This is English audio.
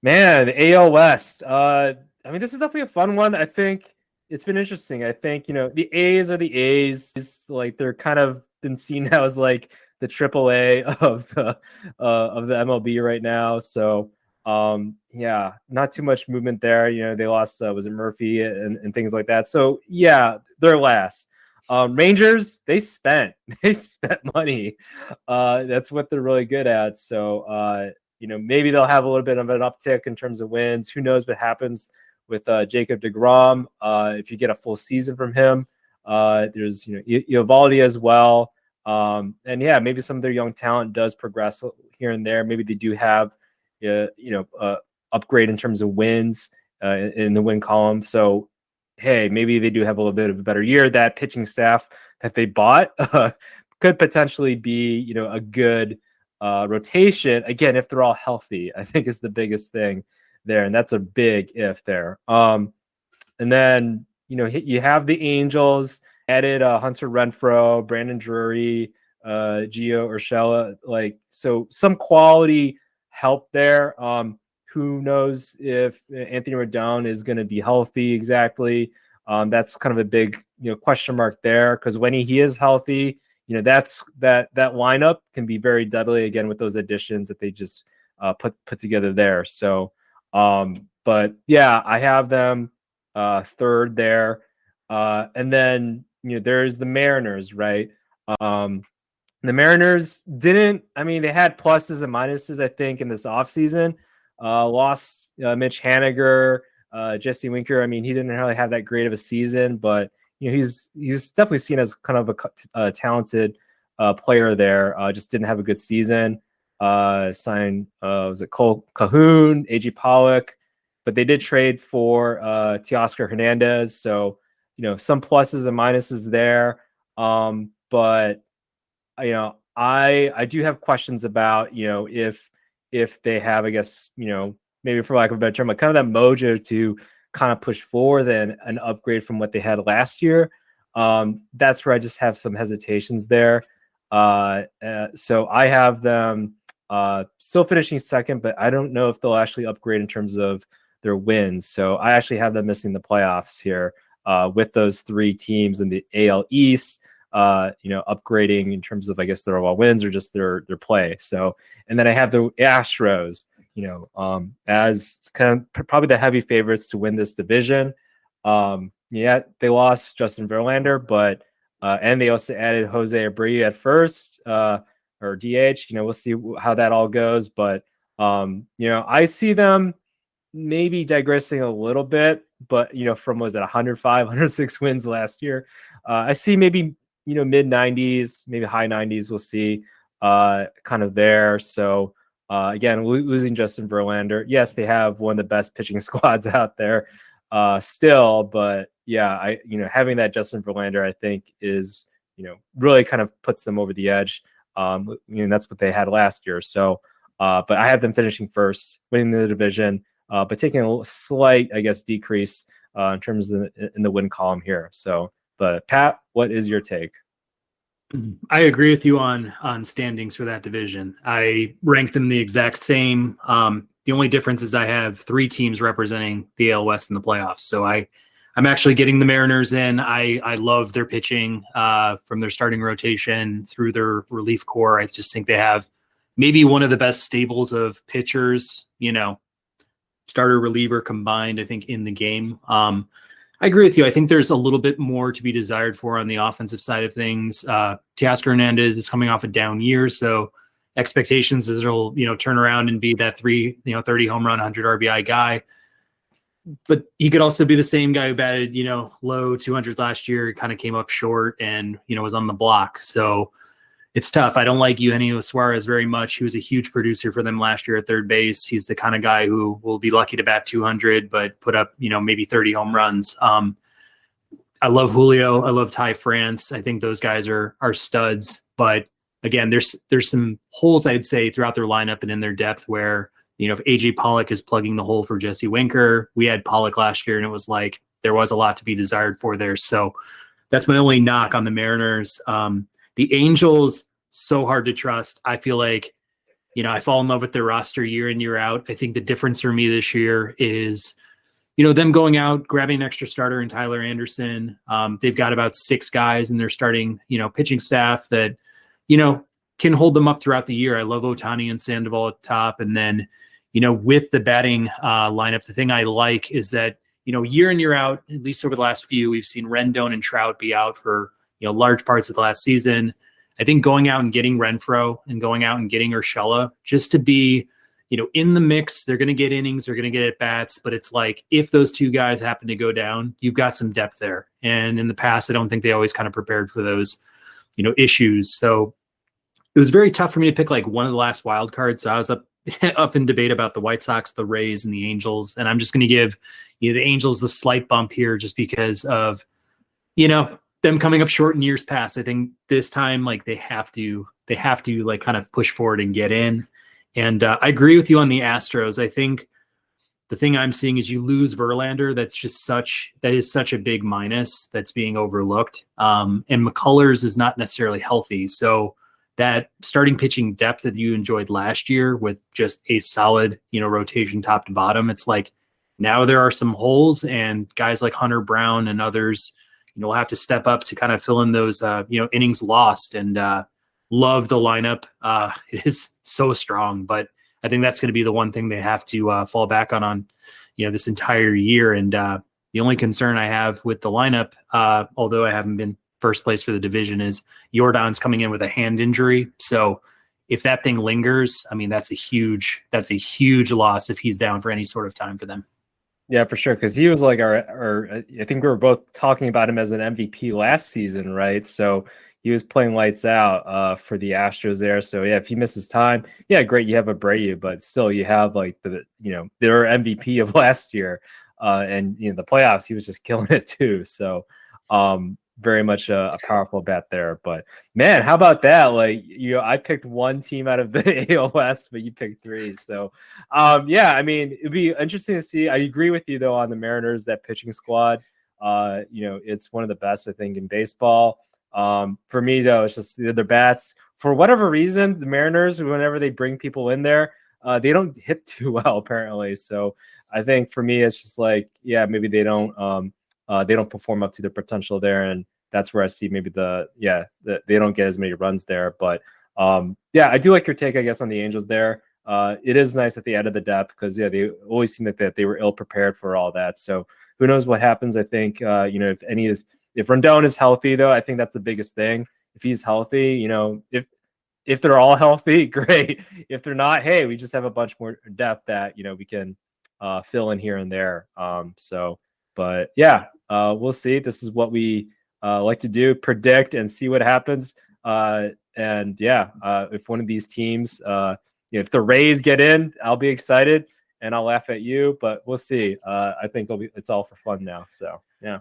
Man, the AL West. I mean, this is definitely a fun one. I think it's been interesting. I think, the A's are the A's. Like they're kind of been seen now as like the triple A of the MLB right now. So yeah, not too much movement there. They lost was it Murphy and things like that. So yeah, they're last. Rangers, they spent they spent money. That's what they're really good at. So maybe they'll have a little bit of an uptick in terms of wins. Who knows what happens with Jacob deGrom if you get a full season from him. There's Eovaldi as well, and yeah, maybe some of their young talent does progress here and there. Maybe they do have upgrade in terms of wins in the win column. So hey, maybe they do have a little bit of a better year. That pitching staff that they bought could potentially be a good rotation again if they're all healthy. I think is the biggest thing there, and that's a big if there. And then you have the Angels added Hunter Renfroe, Brandon Drury, Gio Urshela, like so some quality help there. Who knows if Anthony Rendon is going to be healthy exactly? That's kind of a big question mark there because when he is healthy, that's that lineup can be very deadly again with those additions that they just put together there. So, but yeah, I have them third there, and then there's the Mariners, right? The Mariners didn't. I mean, they had pluses and minuses, I think, in this offseason. Lost Mitch Haniger, Jesse Winker. I mean, he didn't really have that great of a season, but he's definitely seen as kind of a talented player there. Just didn't have a good season. Signed was it Cole Cahoon, A.G. Pollock, but they did trade for Teoscar Hernandez. So some pluses and minuses there. But I do have questions about if they have, I guess, maybe for lack of a better term, like kind of that mojo to kind of push forward and an upgrade from what they had last year. That's where I just have some hesitations there. So I have them still finishing second, but I don't know if they'll actually upgrade in terms of their wins. So I actually have them missing the playoffs here with those three teams in the AL East. Upgrading in terms of, I guess, their overall wins or just their play. So, and then I have the Astros, as kind of probably the heavy favorites to win this division. Yeah, they lost Justin Verlander, but and they also added Jose Abreu at first or DH. We'll see how that all goes, but I see them maybe digressing a little bit, but from was it 105, 106 wins last year? I see maybe mid 90s, maybe high 90s. We'll see kind of there. So again, losing Justin Verlander. Yes, they have one of the best pitching squads out there still, but yeah, having that Justin Verlander, I think is, really kind of puts them over the edge. That's what they had last year. So, but I have them finishing first, winning the division, but taking a slight, I guess, decrease in terms of in the win column here. So, but Pat, what is your take? I agree with you on standings for that division. I ranked them the exact same. The only difference is I have three teams representing the AL West in the playoffs. So I'm actually getting the Mariners in. I love their pitching from their starting rotation through their relief core. I just think they have maybe one of the best stables of pitchers, starter reliever combined, I think, in the game. I agree with you. I think there's a little bit more to be desired for on the offensive side of things. Teoscar Hernandez is coming off a down year, so expectations is it'll turn around and be that 30 home run, 100 RBI guy. But he could also be the same guy who batted low 200s last year, kind of came up short and was on the block. So it's tough. I don't like Eugenio Suarez very much. He was a huge producer for them last year at third base. He's the kind of guy who will be lucky to bat 200, but put up, maybe 30 home runs. I love Julio. I love Ty France. I think those guys are studs. But again, there's some holes, I'd say, throughout their lineup and in their depth where, if AJ Pollock is plugging the hole for Jesse Winker, we had Pollock last year and it was like there was a lot to be desired for there. So that's my only knock on the Mariners. The Angels, so hard to trust. I feel like I fall in love with their roster year in, year out. I think the difference for me this year is, them going out, grabbing an extra starter in Tyler Anderson. They've got about 6 guys in their starting, pitching staff that, can hold them up throughout the year. I love Otani and Sandoval at the top. And then, with the batting lineup, the thing I like is that, year in, year out, at least over the last few, we've seen Rendon and Trout be out for, large parts of the last season. I think going out and getting Renfroe and going out and getting Urshela just to be, in the mix, they're going to get innings, they're going to get at bats, but it's like, if those 2 guys happen to go down, you've got some depth there. And in the past, I don't think they always kind of prepared for those, issues. So it was very tough for me to pick like one of the last wild cards. So I was up in debate about the White Sox, the Rays, and the Angels. And I'm just going to give the Angels the slight bump here just because of, them coming up short in years past. I think this time, like they have to like kind of push forward and get in. And I agree with you on the Astros. I think the thing I'm seeing is you lose Verlander. That is such a big minus that's being overlooked. And McCullers is not necessarily healthy. So that starting pitching depth that you enjoyed last year with just a solid, rotation top to bottom, it's like now there are some holes, and guys like Hunter Brown and others, will have to step up to kind of fill in those, innings lost. And love the lineup. It is so strong, but I think that's going to be the one thing they have to fall back on, this entire year. And the only concern I have with the lineup, although I haven't been first place for the division, is Jordan's coming in with a hand injury. So if that thing lingers, I mean, that's a huge loss if he's down for any sort of time for them. Yeah, for sure. Because he was like I think we were both talking about him as an MVP last season, right? So he was playing lights out for the Astros there. So yeah, if he misses time, yeah, great. You have Abreu, but still you have like their MVP of last year. And the playoffs, he was just killing it too. So very much a powerful bet there. But man, how about that? Like, I picked one team out of the AL West, but you picked 3. So yeah, I mean, it'd be interesting to see. I agree with you though on the Mariners, that pitching squad. It's one of the best, I think, in baseball. For me though, it's just the other bats. For whatever reason, the Mariners, whenever they bring people in there, they don't hit too well apparently. So I think for me, it's just like, yeah, maybe they don't perform up to their potential there, and that's where I see maybe they don't get as many runs there. But yeah, I do like your take, I guess, on the Angels there. It is nice that they added the depth because they always seem like that they were ill prepared for all that. So who knows what happens? I think if Rendon is healthy though, I think that's the biggest thing. If he's healthy, if they're all healthy, great. If they're not, hey, we just have a bunch more depth that we can fill in here and there. But yeah, we'll see. This is what we like to do, predict and see what happens. And yeah, if one of these teams, if the Rays get in, I'll be excited and I'll laugh at you, but we'll see. I think it's all for fun now. So yeah.